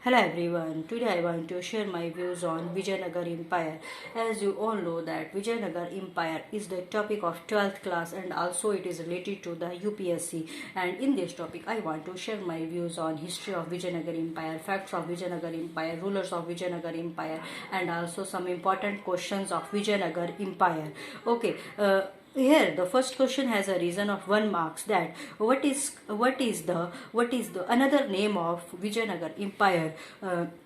Hello everyone, today I want to share my views on Vijayanagar Empire. As you all know that Vijayanagar Empire is the topic of 12th class and also it is related to the UPSC, and in this topic I want to share my views on history of Vijayanagar Empire, facts of Vijayanagar Empire, rulers of Vijayanagar Empire, and also some important questions of Vijayanagar Empire. Okay, here the first question has a reason of 1 marks, that what is the another name of Vijayanagar Empire.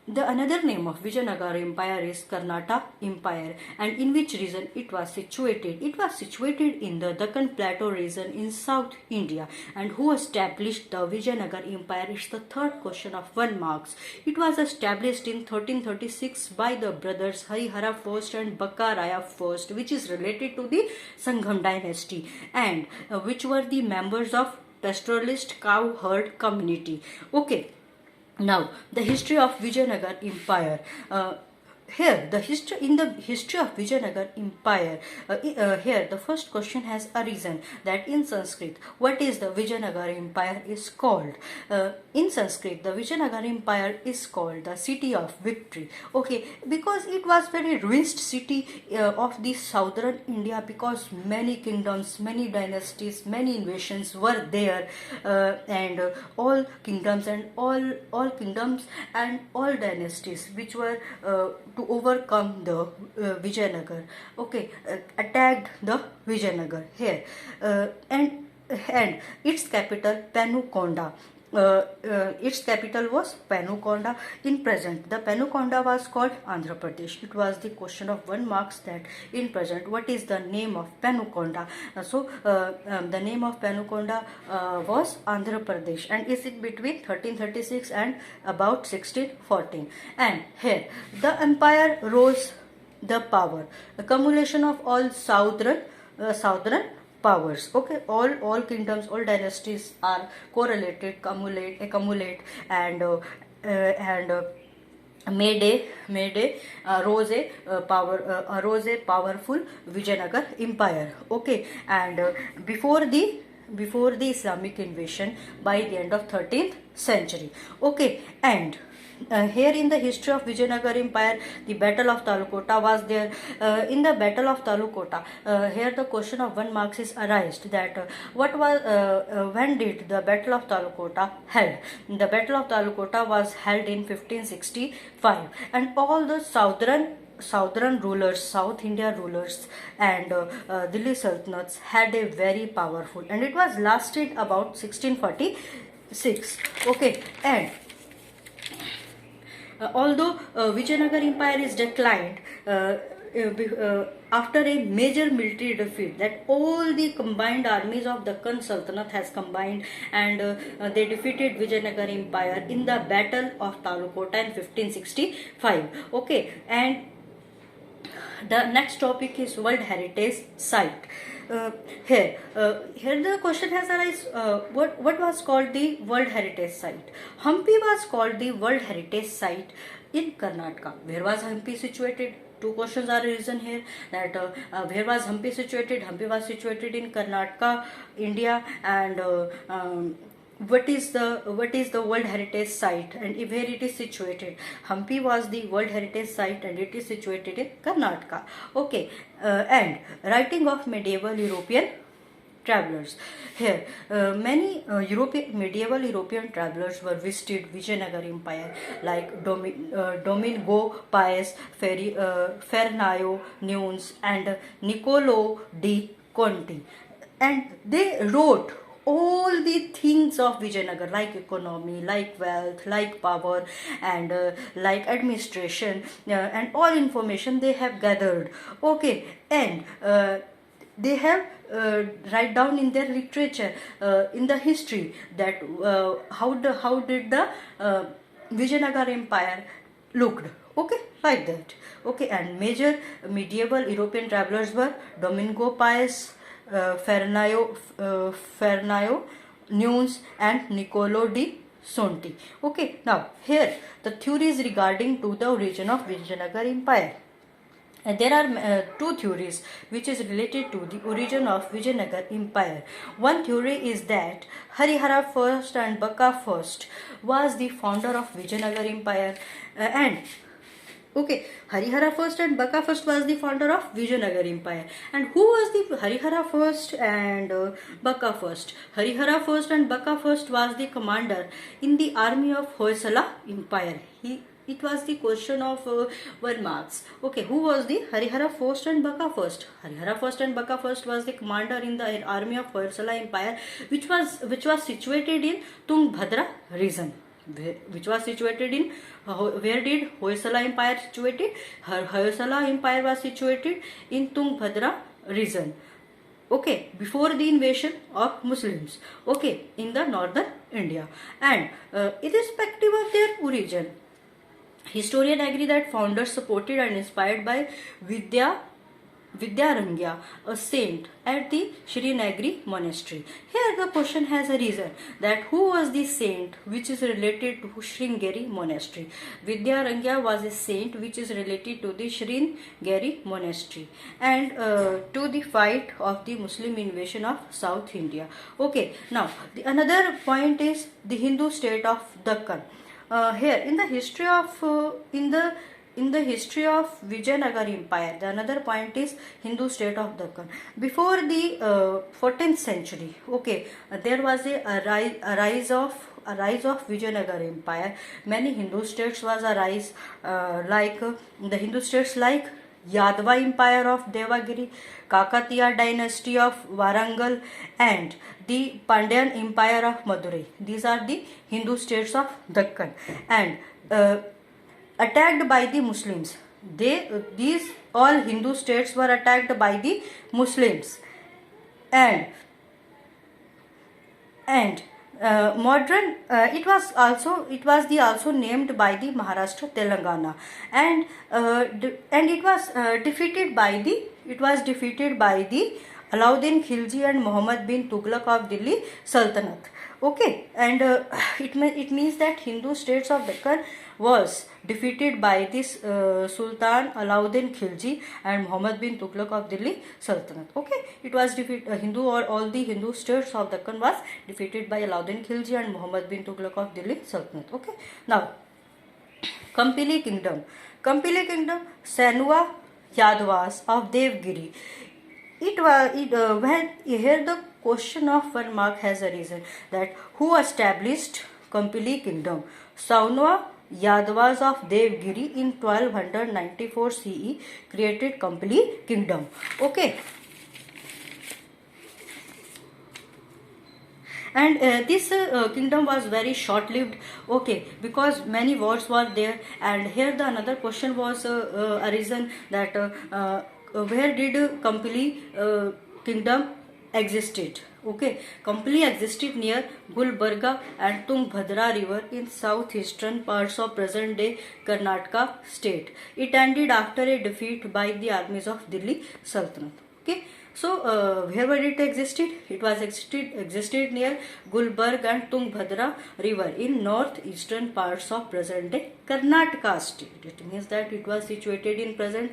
The another name of Vijayanagar Empire is Karnataka Empire, and in which region it was situated? It was situated in the Deccan Plateau region in South India. And who established the Vijayanagar Empire? It's the third question of 1 marks. It was established in 1336 by the brothers Harihara I and Bakkaraya I, which is related to the Sangham dynasty, and which were the members of pastoralist cow herd community. Okay, now the history of Vijayanagar Empire. Here the history of Vijayanagar Empire. Here the first question has arisen, that in Sanskrit what is the Vijayanagar Empire is called. In Sanskrit the Vijayanagar Empire is called the city of victory. Okay, because it was very ruined city of the southern India, because many kingdoms, many dynasties, many invasions were there, and all kingdoms and all dynasties which were to overcome the Vijayanagar, okay, attacked the Vijayanagar here, and its capital Penukonda. Its capital was Penukonda. In present, the Penukonda was called Andhra Pradesh. It was the question of 1 marks, that in present what is the name of Penukonda. The name of Penukonda was Andhra Pradesh, and is it between 1336 and about 1614. And here the empire rose the power, accumulation of all southern powers. Okay, all kingdoms, all dynasties are correlated, accumulate, and made a rose a powerful Vijayanagar Empire. Okay, and before the Islamic invasion by the end of 13th century. Okay, and here in the history of Vijayanagar Empire, the Battle of Talukota was there. In the Battle of Talukota, here the question of 1 marks is arised, that when did the Battle of Talukota held? The Battle of Talukota was held in 1565, and all the southern rulers, South India rulers, and Delhi Sultanates had a very powerful, and it was lasted about 1646. Okay, and although Vijayanagar Empire is declined after a major military defeat, that all the combined armies of the Deccan Sultanate has combined, and they defeated Vijayanagar Empire in the Battle of Talukota in 1565. Okay, and the next topic is World Heritage Site. Here the question has arisen, what was called the World Heritage Site? Hampi was called the World Heritage Site in Karnataka. Where was Hampi situated? Two questions are arisen here, that where was Hampi situated? Hampi was situated in Karnataka, India, and what is the World Heritage Site and where it is situated? Hampi was the World Heritage Site and it is situated in Karnataka. Okay, and writing of medieval European travelers. Here many medieval European travelers were visited Vijayanagar Empire, like Domingo Paez, Fernaio Nunes, and Niccolo di Conti, and they wrote all the things of Vijayanagar, like economy, like wealth, like power, and like administration, and all information they have gathered. Okay, and they have write down in their literature, in the history, that how did the Vijayanagar Empire looked. Okay, like that. Okay, and major medieval European travelers were Domingo Paez, Fernaio Nunes, and Niccolo di Sonti. Okay, now here the theories regarding to the origin of Vijayanagar Empire. There are two theories which is related to the origin of Vijayanagar Empire. One theory is that Harihara first and Bakka first was the founder of Vijayanagar Empire, and okay, Harihara first and Bakka first was the founder of Vijayanagar Empire. And who was the Harihara first and Bakka first? Harihara first and Bakka first was the commander in the army of Hoysala Empire. It was the question of 1 marks. Okay, who was the Harihara first and Bakka first? Harihara first and Bakka first was the commander in the army of Hoysala Empire, which was situated in Tungbhadra region. Which was situated in where did Hoysala Empire situated? Hoysala Empire was situated in Tungbhadra region. Okay, before the invasion of Muslims. Okay, in the northern India. And irrespective of their origin, historians agree that founders supported and inspired by Vidyarangya, a saint at the Srinagari monastery. Here the question has a reason that who was the saint which is related to Sringeri monastery. Vidyarangya was a saint which is related to the Sringeri monastery and to the fight of the Muslim invasion of South India. Okay, now the another point is the Hindu state of Deccan. Here in the history of Vijayanagar Empire, the another point is Hindu state of Deccan. Before the 14th century, okay, there was a rise of Vijayanagar Empire. Many Hindu states was a rise, like the Hindu states like Yadava Empire of Devagiri, Kakatiya dynasty of Warangal, and the Pandyan Empire of Madurai. These are the Hindu states of Deccan, and attacked by the Muslims. These all Hindu states were attacked by the Muslims, and modern it was also named by the Maharashtra Telangana, and it was defeated by the Alauddin Khilji and Muhammad bin Tughlaq of Delhi Sultanate. Okay, and it means that Hindu states of Deccan was defeated by this Sultan Alauddin Khilji and Muhammad bin Tughlaq of Delhi Sultanate. Okay, it was all the Hindu states of Deccan was defeated by Alauddin Khilji and Muhammad bin Tughlaq of Delhi Sultanate. Okay, now Kampili Kingdom, Senua Yadavas of Devgiri. When here the question of 1 mark has a reason that who established Kampili Kingdom? Saunwa Yadavas of Devgiri in 1294 CE created Kampili Kingdom. Okay. And this kingdom was very short-lived, okay, because many wars were there. And here the another question was arisen that where did Kampili kingdom existed? Okay, Kampili existed near Gulbarga and Tungbhadra river in southeastern parts of present-day Karnataka state. It ended after a defeat by the armies of Delhi Sultanate. Okay. So, where it existed? It was existed near Gulbarg and Tungbhadra river in northeastern parts of present-day Karnataka state. It means that it was situated in present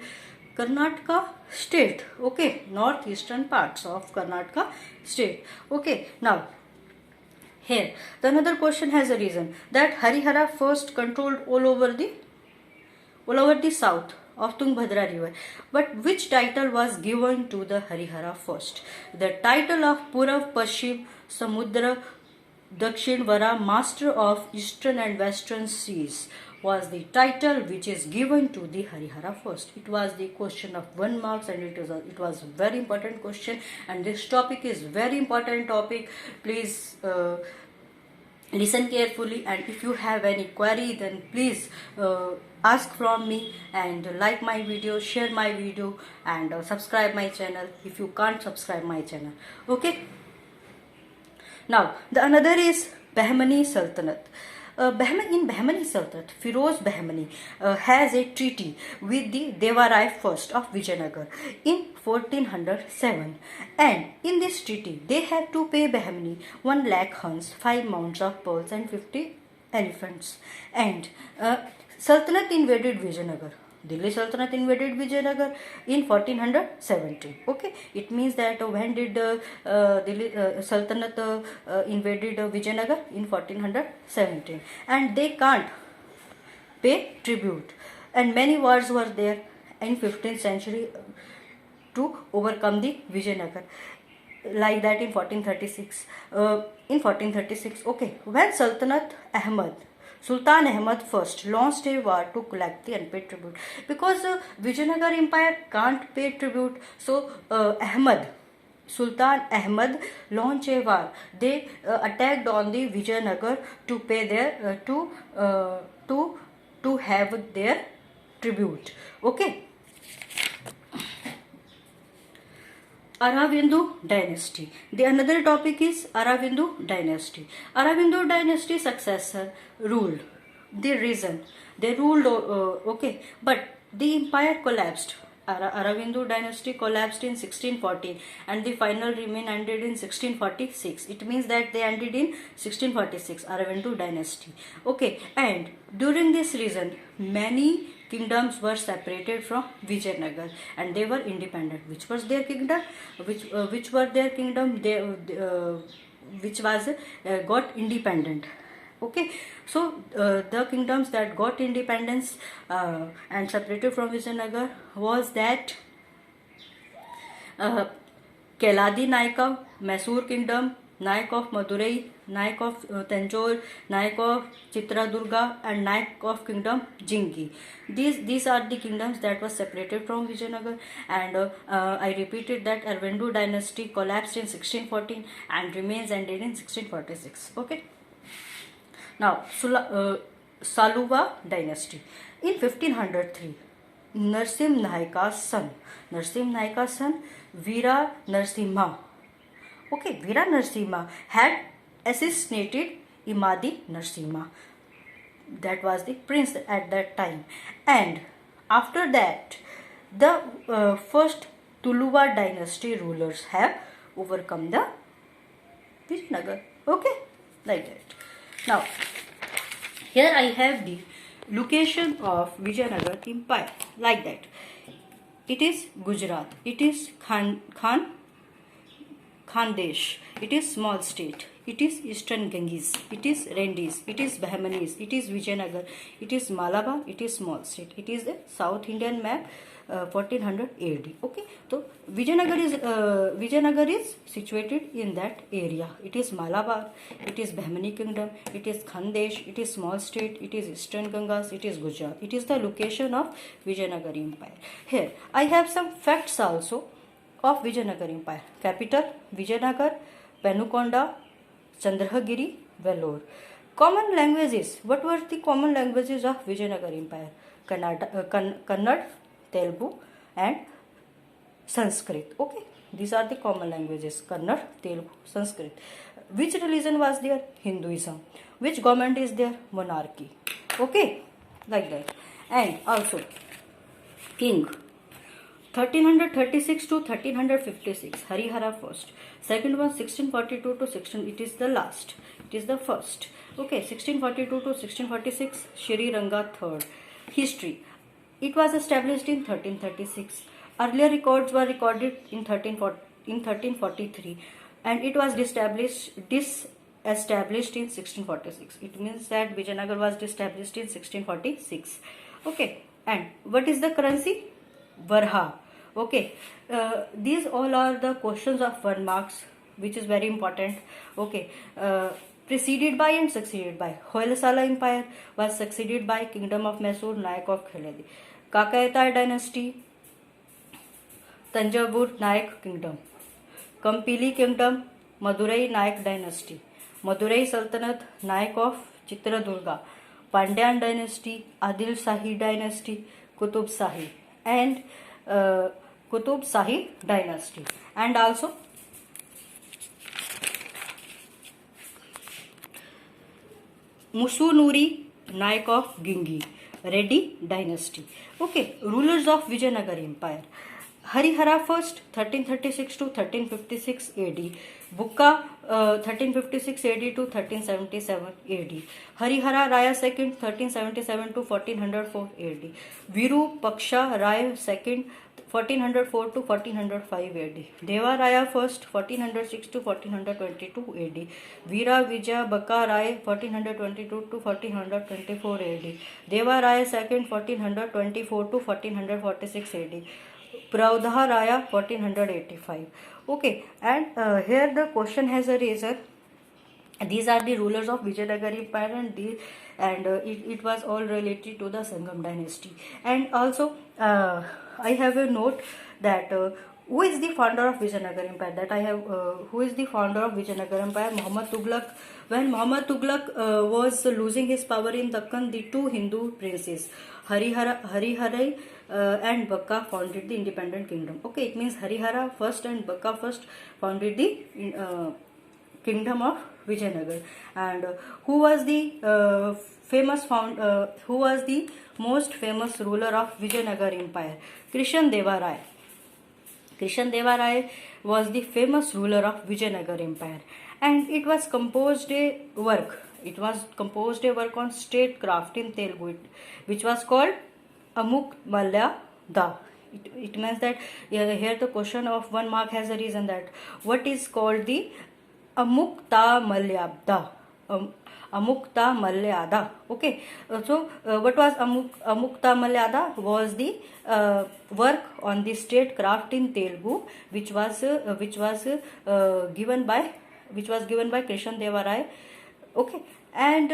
Karnataka state. Okay, northeastern parts of Karnataka state. Okay, now here the another question has arisen that Harihara first controlled all over the south of Tungbhadra river, but which title was given to the Harihara first? The title of Purav Paschim Samudra Dakshinvara, master of eastern and western seas, was the title which is given to the Harihara first. It was the question of 1 marks, and it was a very important question, and this topic is very important topic. Please listen carefully, and if you have any query, then please ask from me, and like my video, share my video, and subscribe my channel if you can't subscribe my channel. Okay, now the another is Bahmani Sultanate. In Bahmani Sultanate, Firoz Bahmani has a treaty with the Devarai I of Vijayanagar in 1407, and in this treaty they have to pay Bahmani 1 lakh huns, 5 mounts of pearls, and 50 elephants. And Sultanate invaded Vijayanagar. Delhi Sultanate invaded Vijayanagar in 1417. Okay, it means that when did Delhi Sultanate invaded Vijayanagar? In 1417, and they can't pay tribute, and many wars were there in 15th century to overcome the Vijayanagar, like that in 1436. In 1436, okay, when Sultan Ahmad first launched a war to collect the unpaid tribute, because Vijayanagar Empire can't pay tribute, so Sultan Ahmad launched a war. They attacked on the Vijayanagar to pay their to have their tribute. Okay. Aravindu dynasty. The another topic is Aravindu dynasty. Aravindu dynasty successor ruled the region. They ruled okay, but the empire collapsed. Aravindu dynasty collapsed in 1614 and the final reign ended in 1646. It means that they ended in 1646, Aravindu dynasty. Okay, and during this reign, many kingdoms were separated from Vijayanagar and they were independent. Which was their kingdom? Which were their kingdom? Which was got independent. Okay, so the kingdoms that got independence and separated from Vijayanagar was that Keladi Naik of Mysore kingdom, Naik of Madurai, Naik of Tanjore, Naik of Chitradurga, and Naik of kingdom Jingi. These are the kingdoms that was separated from Vijayanagar, and I repeated that Aravindu dynasty collapsed in 1614 and remains ended in 1646. Okay. Now, Saluva dynasty. In 1503, Narsim Nahika's son, Veera Narasimha. Okay, Veera Narasimha had assassinated Imadi Narasimha. That was the prince at that time. And after that, the first Tuluva dynasty rulers have overcome the Vijayanagar. Okay, like that. Now, here I have the location of Vijayanagar Empire, like that. It is Gujarat, it is Khandesh, it is small state, it is Eastern Ganges, it is Rendis, it is Bahmanis, it is Vijayanagar, it is Malabar, it is small state, it is the South Indian map 1400 AD. Okay, so Vijayanagar is situated in that area. It is Malabar, it is Bahmani kingdom, it is Khandesh, it is small state, it is Eastern Gangas, it is Gujarat. It is the location of Vijayanagar Empire. Here I have some facts also of Vijayanagar Empire. Capital Vijayanagar, Penukonda, Chandragiri, Vellore. Common languages. What were the common languages of Vijayanagar Empire? Kannada, Telugu and Sanskrit. Okay, these are the common languages: Kannada, Telugu, Sanskrit. Which religion was there? Hinduism. Which government is there? Monarchy. Okay, like that. And also king 1336 to 1356, Harihara first. Second one 1642 to 16. It is the last. It is the first. Okay, 1642 to 1646, Shri Ranga third. History. It was established in 1336. Earlier records were recorded in 1343 and it was disestablished in 1646. It means that Vijayanagar was established in 1646. Okay, and what is the currency? Varha. Okay, these all are the questions of 1 marks, which is very important. Okay, preceded by and succeeded by. Hoysala Empire was succeeded by Kingdom of Mysore, Naik of Kheladi. Kakayatay dynasty, Tanjavur Naik Kingdom. Kampili Kingdom, Madurai Naik dynasty. Madurai Sultanate, Naik of Chitradurga. Pandyan dynasty, Adil Shahi dynasty, Qutub Shahi, and Qutub Shahi dynasty. And also Musunuri Naik of Gingi, Reddy dynasty. Okay, rulers of Vijayanagar Empire. Harihara first 1336 to 1356 AD. Bukka 1356 AD to 1377 AD. Harihara Raya second 1377 to 1404 AD. Viru Paksha Raya second 1404 to 1405 AD. Deva Raya first 1406 to 1422 AD. Veera Vijaya Bakka Rai 1422 to 1424 AD. Deva Raya second 1424 to 1446 AD. Praudha Raya 1485. Okay, and here the question has arisen. These are the rulers of Vijayanagara Empire, and it was all related to the Sangam dynasty. And also, I have a note that who is the founder of Vijayanagara Empire? That I have. Who is the founder of Vijayanagara Empire? Muhammad Tughlaq. When Muhammad Tughlaq was losing his power in Dakkan, the two Hindu princes Hariharai and Bakka founded the independent kingdom. Okay, it means Harihara first and Bakka first founded the kingdom of Vijayanagar. And who was the who was the most famous ruler of Vijayanagar Empire? Krishan Deva Rai. Krishan Deva Rai was the famous ruler of Vijayanagar Empire, and it was composed a work. It was composed a work on statecraft in Telugu, which was called Amuk Malya Da. It means that here the question of 1 mark has a reason, that what is called the Amukta Malyada. Amukta Malyada. Okay, so what was Amukta Malyada? Was the work on the statecraft in Telugu, which was given by Krishan Deva Rai. Okay, and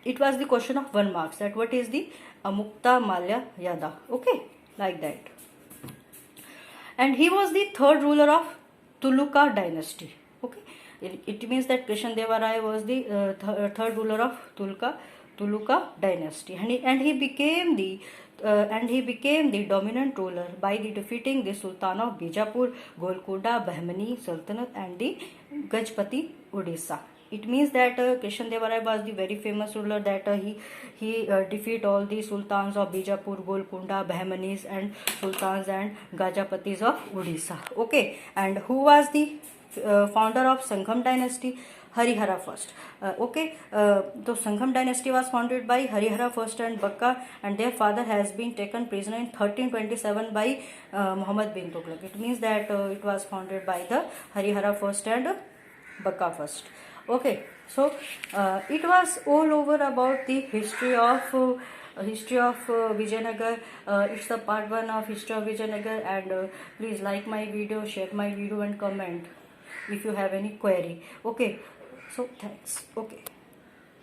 it was the question of 1 marks, that what is the Amukta Malyada. Okay, like that. And he was the third ruler of Tuluka dynasty. Okay, it means that Krishan Deva Rai was the third ruler of Tuluka dynasty, and he became the dominant ruler by the defeating the Sultan of Bijapur, Golconda, Bahmani Sultanate, and the Gajpati Odisha. It means that Krishan Deva Rai was the very famous ruler, that he defeat all the sultans of Bijapur, Golconda, Bahmanis, and sultans and Gajapatis of Odisha. Okay, and who was the founder of Sangham dynasty? Harihara first. The Sangham dynasty was founded by Harihara first and Bakka, and their father has been taken prisoner in 1327 by Muhammad bin Tughlaq. It means that it was founded by the Harihara first and Bakka first. Okay, so it was all over about the history of Vijayanagar. It's the part 1 of history of Vijayanagar, and please like my video, share my video, and comment if you have any query. Okay, so thanks. Okay,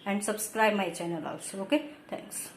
and subscribe my channel also. Okay, thanks.